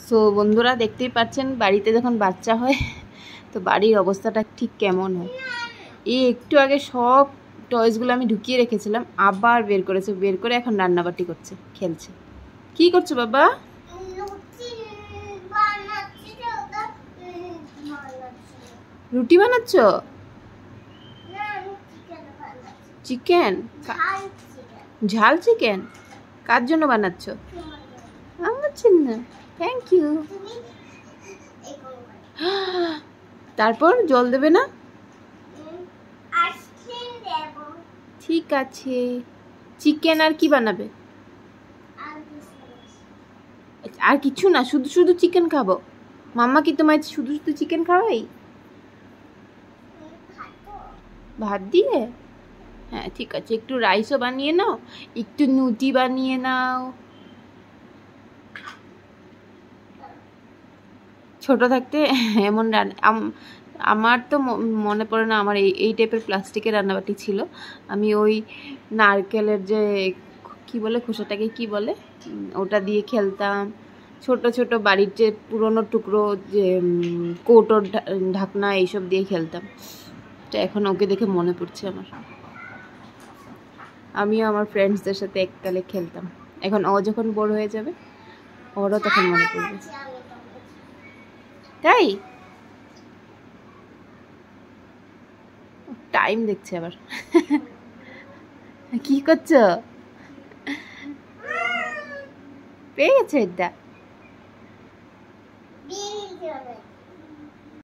So বন্ধুরা দেখতেই পাচ্ছেন বাড়িতে যখন বাচ্চা হয় তো বাড়ির অবস্থাটা ঠিক কেমন হয়। এই একটু আগে সব টয়েসগুলো আমি ঢুকিয়ে রেখেছিলাম, আবার বের করেছে, বের করে এখন রান্নাবাটি করছে, খেলছে। কি করছো বাবা? রুটি বানাচ্ছ? চিকেন? ঝাল চিকেন? কার জন্য বানাচ্ছ? আমার জন্য। Thank you. তারপর জল দেবে না? ঠিক আছে। চিকেন আর কি বানাবে? আর কিছু না, শুধু শুধু চিকেন খাবো? মাম্মা কি তোমায় শুধু শুধু চিকেন খাওয়াই? ভাত দিয়ে? হ্যাঁ ঠিক আছে, একটু রাইসও বানিয়ে নাও, একটু নুটি বানিয়ে নাও। ছোট থাকতে এমন আমার তো মনে পড়ে না আমার এই টাইপের প্লাস্টিকের রান্নাবাটি ছিল। আমি ওই নারকেলের যে কি বলে, খোসাটাকে কি বলে, ওটা দিয়ে খেলতাম। ছোট ছোট বাড়ির যে পুরনো টুকরো যে কৌটোর ঢাকনা এইসব দিয়ে খেলতাম। তো এখন ওকে দেখে মনে পড়ছে আমার, আমিও আমার ফ্রেন্ডসদের সাথে এককালে খেলতাম। এখন ও যখন বড় হয়ে যাবে ওরও তখন মনে পড়বে। তাই টাইম দেখছে আবার। কি করছো? পেয়ে গেছে এটা?